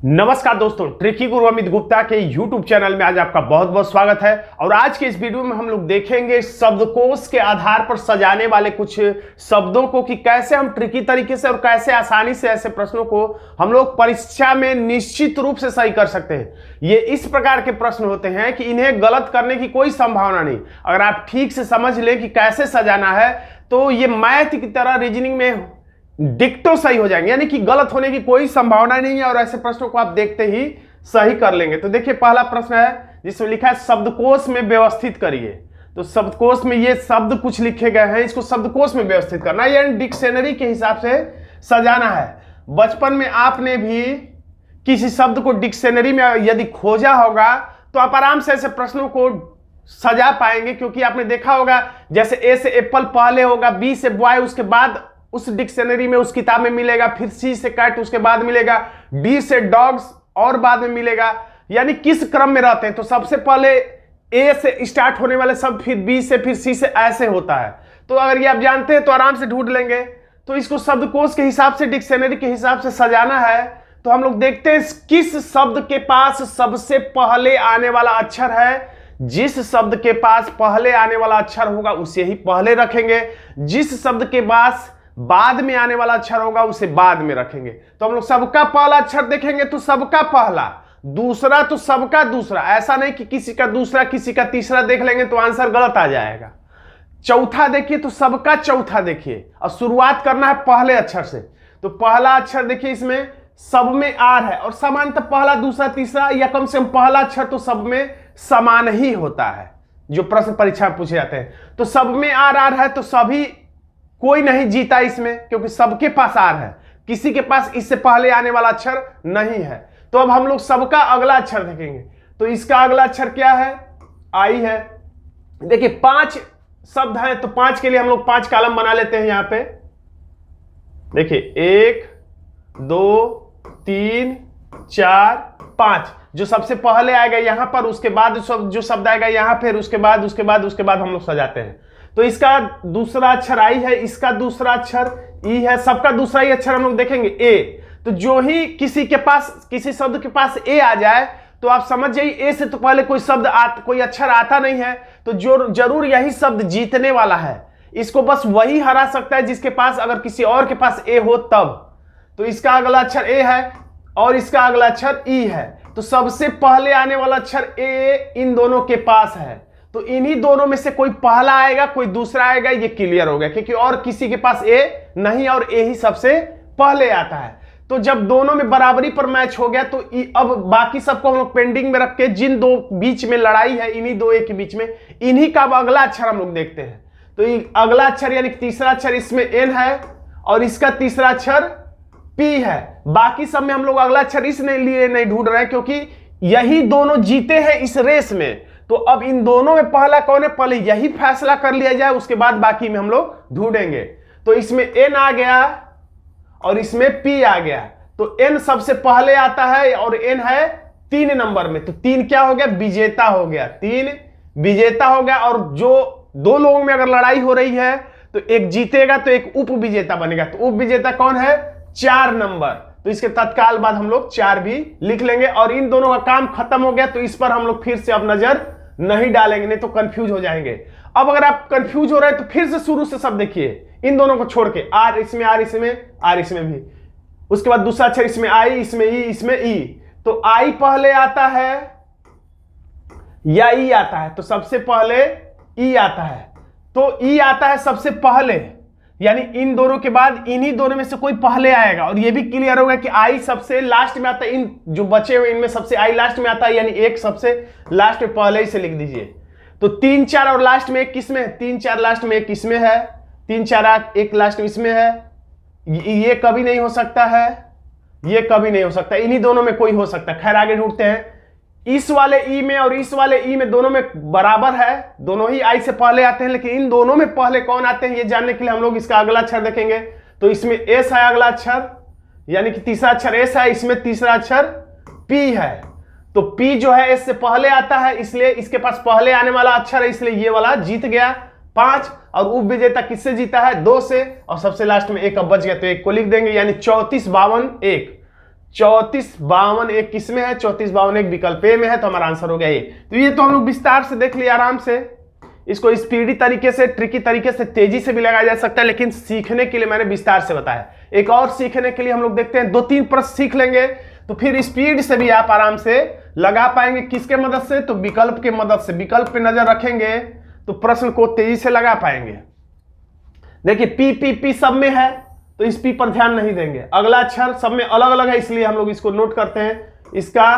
नमस्कार दोस्तों, ट्रिकी गुरु अमित गुप्ता के YouTube चैनल में आज आपका बहुत बहुत स्वागत है। और आज के इस वीडियो में हम लोग देखेंगे शब्दकोश के आधार पर सजाने वाले कुछ शब्दों को कि कैसे हम ट्रिकी तरीके से और कैसे आसानी से ऐसे प्रश्नों को हम लोग परीक्षा में निश्चित रूप से सही कर सकते हैं। ये इस प्रकार के प्रश्न होते हैं कि इन्हें गलत करने की कोई संभावना नहीं। अगर आप ठीक से समझ लें कि कैसे सजाना है तो ये मैथ की तरह रीजनिंग में डिक्टो सही हो जाएंगे, यानी कि गलत होने की कोई संभावना नहीं है और ऐसे प्रश्नों को आप देखते ही सही कर लेंगे। तो देखिए, पहला प्रश्न है जिसमें लिखा है शब्दकोश में व्यवस्थित करिए। तो शब्दकोश में ये शब्द कुछ लिखे गए हैं, इसको शब्दकोश में व्यवस्थित करना है, यानी डिक्शनरी के हिसाब से सजाना है। बचपन में आपने भी किसी शब्द को डिक्शनरी में यदि खोजा होगा तो आप आराम से ऐसे प्रश्नों को सजा पाएंगे, क्योंकि आपने देखा होगा जैसे ए से एप्पल पहले होगा, बी से बॉय उसके बाद उस डिक्शनरी में उस किताब में मिलेगा, फिर सी से कैट उसके बाद मिलेगा, डी से डॉग्स और बाद में मिलेगा, यानी किस क्रम में रहते हैं। तो सबसे पहले ए से स्टार्ट होने वाले शब्द फिर बी से फिर सी से ऐसे होता है। तो अगर ये आप जानते हैं तो आराम से ढूंढ लेंगे। तो इसको शब्दकोश के हिसाब से, डिक्शनरी के हिसाब से सजाना है। तो हम लोग देखते हैं किस शब्द के पास सबसे पहले आने वाला अक्षर है। जिस शब्द के पास पहले आने वाला अक्षर होगा उसे ही पहले रखेंगे, जिस शब्द के पास बाद में आने वाला अक्षर होगा उसे बाद में रखेंगे। तो हम लोग सबका पहला अक्षर देखेंगे तो सबका पहला, दूसरा तो सबका दूसरा। ऐसा नहीं कि किसी का दूसरा किसी का तीसरा देख लेंगे तो आंसर गलत आ जाएगा। चौथा देखिए तो सबका चौथा देखिए, और शुरुआत करना है पहले अक्षर से। तो पहला अक्षर देखिए, इसमें सब में आर है और सामान्यतः पहला दूसरा तीसरा या कम से कम पहला अक्षर तो सब में समान ही होता है जो प्रश्न परीक्षा में पूछे जाते हैं। तो सब में आर है तो सभी, कोई नहीं जीता इसमें, क्योंकि सबके पास आर है, किसी के पास इससे पहले आने वाला अक्षर नहीं है। तो अब हम लोग सबका अगला अक्षर देखेंगे। तो इसका अगला अक्षर क्या है? आई है। देखिए 5 शब्द हैं तो 5 के लिए हम लोग 5 कॉलम बना लेते हैं। यहां पे देखिए 1 2 3 4 5, जो सबसे पहले आएगा यहां पर, उसके बाद जो शब्द आएगा यहां, फिर उसके बाद हम लोग सजाते हैं। तो इसका दूसरा अक्षर आई है, इसका दूसरा अक्षर ई है, सबका दूसरा ही अक्षर हम लोग देखेंगे ए। तो जो ही किसी शब्द के पास ए आ जाए तो आप समझ जाइए ए से तो पहले कोई अक्षर आता नहीं है, तो जो जरूर यही शब्द जीतने वाला है। इसको बस वही हरा सकता है जिसके पास, अगर किसी और के पास ए हो तब। तो इसका अगला अक्षर ए है और इसका अगला अक्षर ई है। तो सबसे पहले आने वाला अक्षर ए इन दोनों के पास है। तो इन्हीं दोनों में से कोई पहला आएगा कोई दूसरा आएगा, ये क्लियर हो गया, क्योंकि और किसी के पास ए नहीं और ए ही सबसे पहले आता है। तो जब दोनों में बराबरी पर मैच हो गया तो अब बाकी सबको हम लोग पेंडिंग में रख के, जिन दो बीच में लड़ाई है इन्हीं दो ए के बीच में, इन्हीं का अब अगला अक्षर हम लोग देखते हैं। तो अगला अक्षर यानी तीसरा अक्षर इसमें एन है और इसका तीसरा अक्षर पी है। बाकी सब में हम लोग अगला अक्षर इसलिए नहीं ढूंढ रहे हैं क्योंकि यही दोनों जीते हैं इस रेस में। तो अब इन दोनों में पहला कौन है, पहले यही फैसला कर लिया जाए, उसके बाद बाकी में हम लोग ढूंढेंगे। तो इसमें एन आ गया और इसमें पी आ गया। तो एन सबसे पहले आता है और एन है 3 नंबर में। तो 3 क्या हो गया? विजेता हो गया। 3 विजेता हो गया। और जो दो लोगों में अगर लड़ाई हो रही है तो एक जीतेगा तो एक उप विजेता बनेगा। तो उप विजेता कौन है? 4 नंबर। तो इसके तत्काल बाद हम लोग 4 भी लिख लेंगे और इन दोनों का काम खत्म हो गया। तो इस पर हम लोग फिर से अब नजर नहीं डालेंगे, नहीं तो कंफ्यूज हो जाएंगे। अब अगर आप कंफ्यूज हो रहे हैं तो फिर से शुरू से सब देखिए, इन दोनों को छोड़ के, आर इसमें आर इसमें भी, उसके बाद दूसरा अक्षर इसमें आई, इसमें ई, इसमें ई। तो आई पहले आता है या ई आता है? तो सबसे पहले ई आता है। तो ई आता है सबसे पहले, यानी इन दोनों के बाद इन्हीं दोनों में से कोई पहले आएगा। और ये भी क्लियर होगा कि आई सबसे लास्ट में आता है। इन जो बचे हुए इनमें सबसे आई लास्ट में आता है, यानी एक सबसे लास्ट में पहले ही से लिख दीजिए। तो 3 4 और लास्ट में एक किसमें है? 3 4 लास्ट में एक इसमें है, 3 4 एक लास्ट में इसमें है। ये कभी नहीं हो सकता है, ये कभी नहीं हो सकता, इन्हीं दोनों में कोई हो सकता है। खैर आगे ढूंढते हैं। इस वाले ई में और इस वाले ई में दोनों में बराबर है, दोनों ही आई से पहले आते हैं, लेकिन इन दोनों में पहले कौन आते हैं ये जानने के लिए हम लोग इसका अगला अक्षर देखेंगे। तो इसमें एस है अगला अक्षर, यानी कि तीसरा अक्षर एस है, इसमें तीसरा अक्षर पी है। तो पी जो है एस से पहले आता है, इसलिए इसके पास पहले आने वाला अक्षर है, इसलिए ये वाला जीत गया 5। और उप विजेता किससे जीता है? 2 से। और सबसे लास्ट में 1 अब बच गया तो 1 को लिख देंगे, यानी 34 52 1। 34 52 एक किस में है, 34 52 एक विकल्प ए में है, तो हमारा आंसर हो गया ए। तो ये तो हम लोग विस्तार से देख लिया आराम से। इसको स्पीडी तरीके से, ट्रिकी तरीके से, तेजी से भी लगाया जा सकता है, लेकिन सीखने के लिए मैंने विस्तार से बताया। एक और सीखने के लिए हम लोग देखते हैं, 2-3 प्रश्न सीख लेंगे तो फिर स्पीड से भी आप आराम से लगा पाएंगे। किसके मदद से? तो विकल्प के मदद से। विकल्प पे नजर रखेंगे तो प्रश्न को तेजी से लगा पाएंगे। देखिए पी पी पी सब में है तो इस पी पर ध्यान नहीं देंगे। अगला अक्षर सब में अलग अलग है, इसलिए हम लोग इसको नोट करते हैं। इसका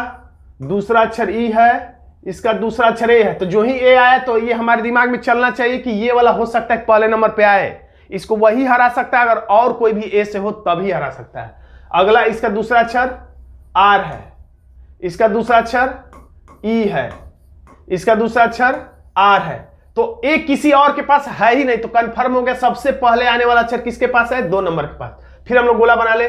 दूसरा अक्षर ई है, इसका दूसरा अक्षर ए है। तो जो ही ए आया तो ये हमारे दिमाग में चलना चाहिए कि ये वाला हो सकता है पहले नंबर पे आए, इसको वही हरा सकता है। अगर और कोई भी ए से हो तभी हरा सकता है। अगला इसका दूसरा अक्षर आर है, इसका दूसरा अक्षर ई है, इसका दूसरा अक्षर आर है। तो ए किसी और के पास है ही नहीं, तो कंफर्म हो गया सबसे पहले आने वाला अक्षर किसके पास है? 2 नंबर के पास। फिर हम लोग गोला बना ले।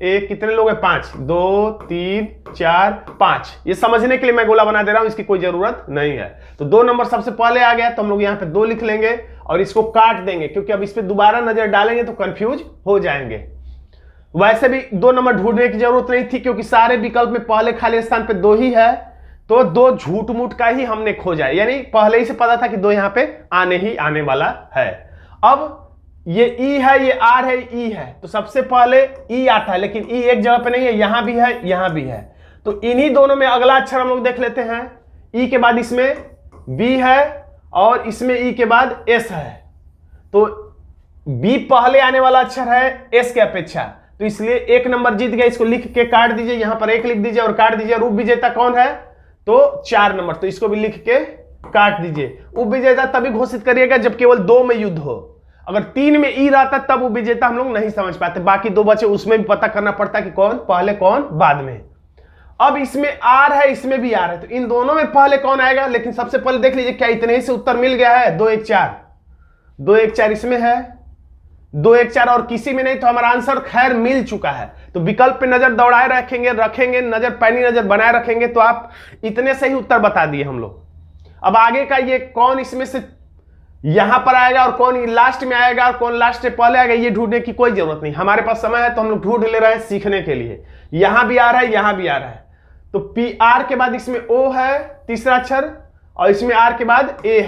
एक कितने लोग हैं? 5, 2 3 4 5। ये समझने के लिए मैं गोला बना दे रहा हूं, इसकी कोई जरूरत नहीं है। तो 2 नंबर सबसे पहले आ गया, तो हम लोग यहाँ पे 2 लिख लेंगे और इसको काट देंगे, क्योंकि अब इस पे दोबारा नजर डालेंगे तो कंफ्यूज हो जाएंगे। वैसे भी 2 नंबर ढूंढने की जरूरत नहीं थी, क्योंकि सारे विकल्प में पहले खाली स्थान पे 2 ही है, तो 2 झूठ मूठ का ही हमने खोजा है, यानी पहले ही से पता था कि 2 यहाँ पे आने ही आने वाला है। अब ये ई है, ये आर है, ई है, तो सबसे पहले ई आता है, लेकिन ई एक जगह पे नहीं है, यहां भी है, यहां भी है। तो इन्हीं दोनों में अगला अक्षर हम लोग देख लेते हैं। ई के बाद इसमें बी है और इसमें ई के बाद एस है, तो बी पहले आने वाला अक्षर है एस के अपेक्षा, तो इसलिए 1 नंबर जीत गया। इसको लिख के काट दीजिए, यहां पर 1 लिख दीजिए और काट दीजिए। और उप विजेता कौन है? तो 4 नंबर, तो इसको भी लिख के काट दीजिए। उप विजेता तभी घोषित करिएगा जब केवल 2 में युद्ध हो। अगर 3 में ई रहता तब उप विजेता हम लोग नहीं समझ पाते, बाकी 2 बचे उसमें भी पता करना पड़ता कि कौन पहले कौन बाद में। अब इसमें आर है, इसमें भी आर है, तो इन दोनों में पहले कौन आएगा? लेकिन सबसे पहले देख लीजिए क्या इतने ही से उत्तर मिल गया है? 2 1 4, 2 1 4 इसमें है, 2 1 4 और किसी में नहीं, तो हमारा आंसर खैर मिल चुका है। तो विकल्प पे नजर दौड़ाए रखेंगे नजर, पैनी नजर बनाए रखेंगे, तो आप इतने से ही उत्तर बता दिए हम लोग। अब आगे का ये कौन इसमें से यहां पर आएगा और कौन लास्ट में आएगा और कौन लास्ट से पहले आएगा, ये ढूंढने की कोई जरूरत नहीं। हमारे पास समय है तो हम लोग ढूंढ ले रहे हैं सीखने के लिए। यहां भी आ रहा है, यहां भी आ रहा है, तो पी आर के बाद इसमें ओ है तीसरा अक्षर, और इसमें आर के बाद ए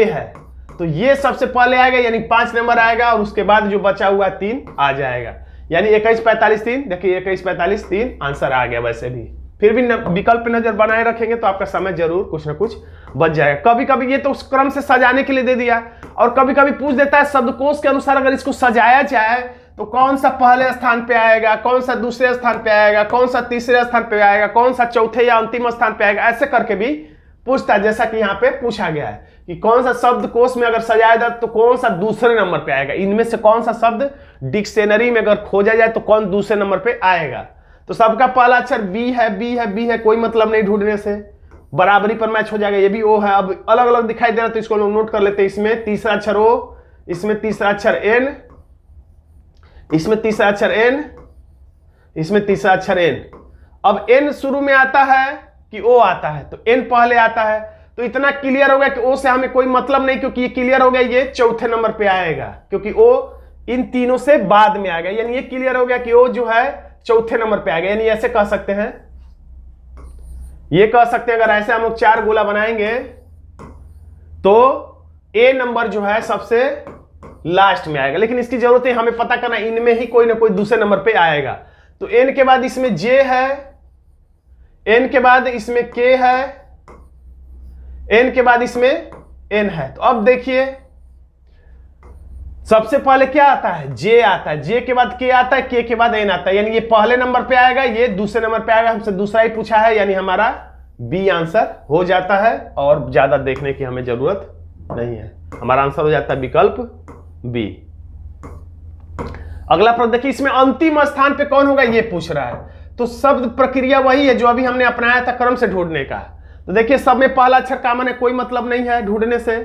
है, तो ये सबसे पहले आएगा, यानी 5 नंबर आएगा, और उसके बाद जो बचा हुआ 3 आ जाएगा, यानी 21 45 3। देखिए 21 45 3 आंसर आ गया। वैसे भी फिर भी विकल्प पे नजर बनाए रखेंगे तो आपका समय जरूर कुछ ना कुछ बच जाएगा। कभी कभी ये तो उस क्रम से सजाने के लिए दे दिया, और कभी कभी पूछ देता है शब्दकोश के अनुसार अगर इसको सजाया जाए तो कौन सा पहले स्थान पे आएगा, कौन सा दूसरे स्थान पे आएगा, कौन सा तीसरे स्थान पे आएगा, कौन सा चौथे या अंतिम स्थान पे आएगा, ऐसे करके भी पूछता है। जैसा कि यहाँ पे पूछा गया है कि कौन सा शब्दकोश में अगर सजाया जाए तो कौन सा दूसरे नंबर पे आएगा, इनमें से कौन सा शब्द डिक्शनरी में अगर खोजा जाए तो कौन दूसरे नंबर पे आएगा। तो सबका पहला अक्षर बी है, कोई मतलब नहीं ढूंढने से, बराबरी पर मैच हो जाएगा। ये भी ओ है। अब अलग अलग दिखाई दे रहा है तो इसको लोग नोट कर लेते हैं। इसमें तीसरा अक्षर ओ, इसमें तीसरा अक्षर एन, इसमें तीसरा अक्षर एन, इसमें तीसरा अक्षर एन। अब एन शुरू में आता है कि ओ आता है, तो एन पहले आता है, तो इतना क्लियर हो गया कि ओ से हमें कोई मतलब नहीं, क्योंकि ये क्लियर हो गया ये चौथे नंबर पे आएगा, क्योंकि ओ इन तीनों से बाद में आएगा, यानी ये क्लियर हो गया कि ओ जो है चौथे नंबर पे आएगा। यानी ऐसे कह सकते हैं, ये कह सकते हैं, अगर ऐसे हम लोग 4 गोला बनाएंगे तो ए नंबर जो है सबसे लास्ट में आएगा, लेकिन इसकी जरूरत है हमें पता करना इनमें ही कोई ना कोई दूसरे नंबर पे आएगा। तो एन के बाद इसमें जे है, एन के बाद इसमें के है, एन के बाद इसमें एन है। तो अब देखिए सबसे पहले क्या आता है? जे आता है, जे के बाद के आता है, के बाद एन आता है, यानी ये पहले नंबर पे आएगा, ये दूसरे नंबर पे आएगा। हमसे दूसरा ही पूछा है, यानी हमारा बी आंसर हो जाता है, और ज्यादा देखने की हमें जरूरत नहीं है। हमारा आंसर हो जाता है विकल्प बी। अगला प्रश्न देखिए, इसमें अंतिम स्थान पे कौन होगा ये पूछ रहा है। तो शब्द प्रक्रिया वही है जो अभी हमने अपनाया था क्रम से ढूंढने का। तो देखिए सब में पहला अक्षर कॉमन है, कोई मतलब नहीं है ढूंढने से।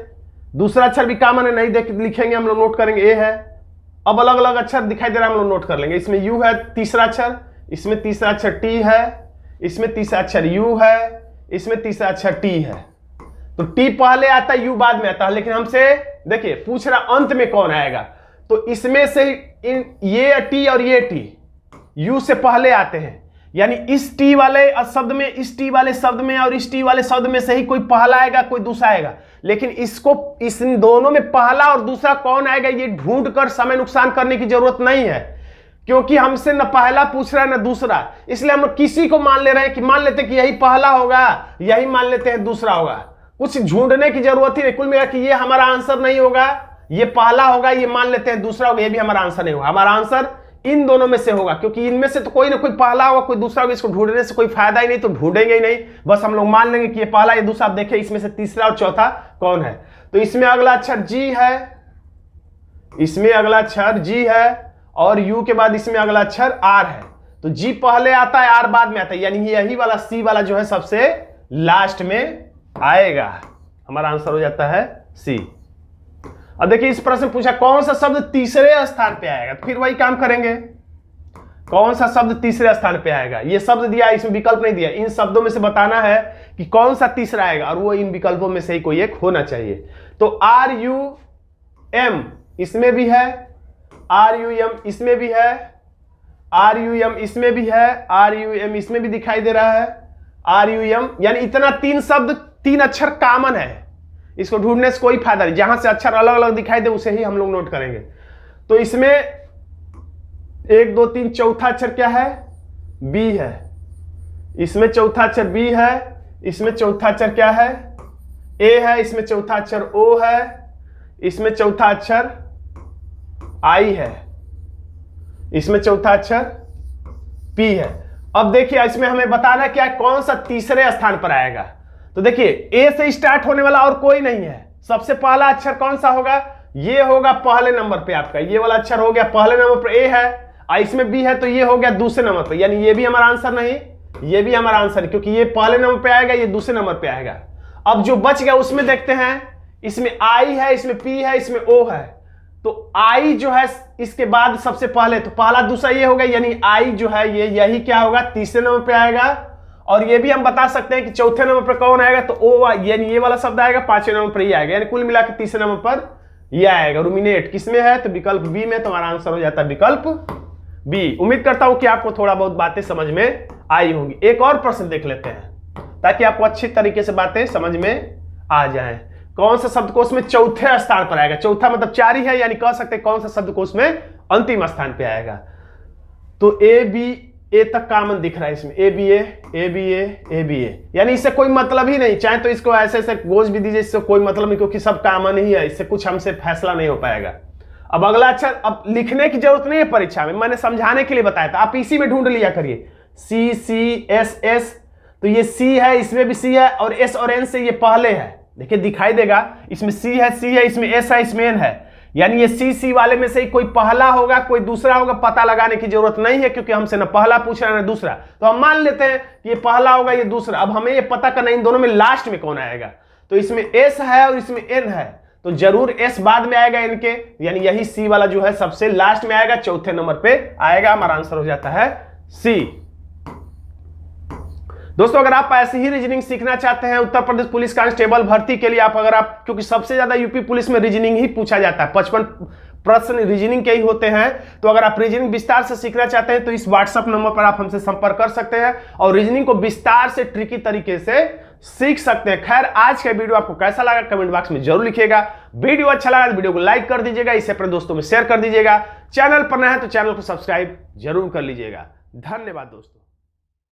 दूसरा अक्षर भी कॉमन है, नहीं देख लिखेंगे हम लोग, नोट करेंगे ए है। अब अलग अलग अक्षर दिखाई दे रहा है, हम लोग नोट कर लेंगे। इसमें यू है तीसरा अक्षर, इसमें तीसरा अक्षर टी है, इसमें तीसरा अक्षर यू है, इसमें तीसरा अक्षर टी है। तो टी पहले आता है, यू बाद में आता है, लेकिन हमसे देखिए पूछ रहा अंत में कौन आएगा। तो इसमें से ये टी और ये टी यू से पहले आते हैं, यानी इस टी वाले शब्द में, इस टी वाले शब्द में और इस टी वाले शब्द में से ही कोई पहला आएगा, कोई दूसरा आएगा। लेकिन इसको, इस दोनों में पहला और दूसरा कौन आएगा ये ढूंढ कर समय नुकसान करने की जरूरत नहीं है, क्योंकि हमसे न पहला पूछ रहा है न दूसरा। इसलिए हम किसी को मान ले रहे हैं कि मान लेते हैं कि यही पहला होगा, यही मान लेते हैं दूसरा होगा। कुछ ढूंढने की जरूरत ही नहीं। कुल मिला कि ये हमारा आंसर नहीं होगा, ये पहला होगा, ये मान लेते हैं दूसरा होगा, ये भी हमारा आंसर नहीं होगा। हमारा आंसर इन दोनों में से होगा, क्योंकि इनमें से तो कोई ना कोई पहला होगा, कोई दूसरा होगा। इसको ढूंढने से कोई फायदा ही नहीं, तो ढूंढेंगे ही नहीं, बस हम लोग मान लेंगे कि ये पहला, ये दूसरा। आप देखें इसमें से तीसरा और चौथा कौन है। तो इसमें अगला अक्षर जी है, इसमें अगला अक्षर जी है, और यू के बाद इसमें अगला अक्षर आर है। तो जी पहले आता है, आर बाद में आता है, यानी यही वाला सी वाला जो है सबसे लास्ट में आएगा। हमारा आंसर हो जाता है सी। अब देखिए इस प्रश्न पूछा कौन सा शब्द तीसरे स्थान पे आएगा, तो फिर वही काम करेंगे। कौन सा शब्द तीसरे स्थान पे आएगा, ये शब्द दिया, इसमें विकल्प नहीं दिया। इन शब्दों में से बताना है कि कौन सा तीसरा आएगा, और वो इन विकल्पों में से ही कोई एक होना चाहिए। तो आर यू एम इसमें भी है, आर यू एम इसमें भी है, आर यू एम इसमें भी है, आर यू एम इसमें भी दिखाई दे रहा है, आर यू एम, यानी इतना तीन शब्द, तीन अक्षर कॉमन है। इसको ढूंढने से कोई फायदा नहीं, जहां से अक्षर अलग अलग दिखाई दे उसे ही हम लोग नोट करेंगे। तो इसमें 1 2 3 चौथा अक्षर क्या है, बी है। इसमें चौथा अक्षर बी है, इसमें चौथा अक्षर क्या है, ए है, इसमें चौथा अक्षर ओ है, इसमें चौथा अक्षर आई है, इसमें चौथा अक्षर पी है। अब देखिए इसमें हमें बताना क्या है, कौन सा तीसरे स्थान पर आएगा। तो देखिए ए से स्टार्ट होने वाला और कोई नहीं है। सबसे पहला अक्षर कौन सा होगा, ये होगा पहले नंबर पे आपका, ये वाला अक्षर हो गया पहले नंबर पे, ए है, इसमें बी है, तो ये हो गया दूसरे नंबर पे, यानी ये भी हमारा आंसर नहीं, ये भी हमारा आंसर नहीं, क्योंकि ये पहले नंबर पे आएगा, ये दूसरे नंबर पे आएगा। अब जो बच गया उसमें देखते हैं, इसमें आई है, इसमें पी है, इसमें ओ है। तो आई जो है इसके बाद सबसे पहले, तो पहला दूसरा ये होगा, यानी आई जो है ये यही क्या होगा, तीसरे नंबर पे आएगा। और ये भी हम बता सकते हैं कि चौथे नंबर पर कौन आएगा, तो ओ, यानी ये वाला शब्द आएगा, पांचवें नंबर पर ये आएगा, यानी कुल मिला के तीसरे नंबर पर ये आएगा। रुमिनेट किसमें है, तो विकल्प बी में। तो हमारा आंसर हो जाता है विकल्प बी। उम्मीद करता हूं कि आपको थोड़ा बहुत बातें समझ में आई होंगी। एक और प्रश्न देख लेते हैं ताकि आपको अच्छी तरीके से बातें समझ में आ जाए। कौन सा शब्दकोश में चौथे स्थान पर आएगा, चौथा मतलब 4 ही है, यानी कह सकते हैं कौन सा शब्दकोश में अंतिम स्थान पे आएगा। तो ए बी, ए तक कॉमन दिख रहा है इसमें, A B A, A B A, A B A, यानी इससे कोई मतलब ही नहीं। चाहे तो इसको ऐसे ऐसे गोज भी दीजिए, इससे कोई मतलब नहीं, क्योंकि सब कॉमन ही है, इससे कुछ हमसे फैसला नहीं हो पाएगा। अब अगला अक्षर, अब लिखने की जरूरत नहीं है परीक्षा में, मैंने समझाने के लिए बताया था, आप इसी में ढूंढ लिया करिए। सी सी एस एस, तो ये सी है, इसमें भी सी है, और एस और एन से ये पहले है, देखिए दिखाई देगा, इसमें सी है, इसमें एस है, इसमें एन है, यानी ये सी वाले में से ही कोई पहला होगा, कोई दूसरा होगा। पता लगाने की जरूरत नहीं है, क्योंकि हमसे ना पहला पूछ रहा है ना दूसरा, तो हम मान लेते हैं कि ये पहला होगा, ये दूसरा। अब हमें ये पता करना इन दोनों में लास्ट में कौन आएगा। तो इसमें एस है और इसमें एन है, तो जरूर एस बाद में आएगा इनके, यानी यही सी वाला जो है सबसे लास्ट में आएगा, चौथे नंबर पे आएगा। हमारा आंसर हो जाता है सी। दोस्तों अगर आप ऐसी ही रीजनिंग सीखना चाहते हैं, उत्तर प्रदेश पुलिस कांस्टेबल भर्ती के लिए, क्योंकि सबसे ज्यादा यूपी पुलिस में रीजनिंग ही पूछा जाता है, 55 प्रश्न रीजनिंग के ही होते हैं। तो अगर आप रीजनिंग विस्तार से सीखना चाहते हैं तो इस व्हाट्सएप नंबर पर आप हमसे संपर्क कर सकते हैं और रीजनिंग को विस्तार से ट्रिकी तरीके से सीख सकते हैं। खैर आज का वीडियो आपको कैसा लगा कमेंट बॉक्स में जरूर लिखिएगा। वीडियो अच्छा लगा तो वीडियो को लाइक कर दीजिएगा, इसे अपने दोस्तों में शेयर कर दीजिएगा। चैनल पर नया है तो चैनल को सब्सक्राइब जरूर कर लीजिएगा। धन्यवाद दोस्तों।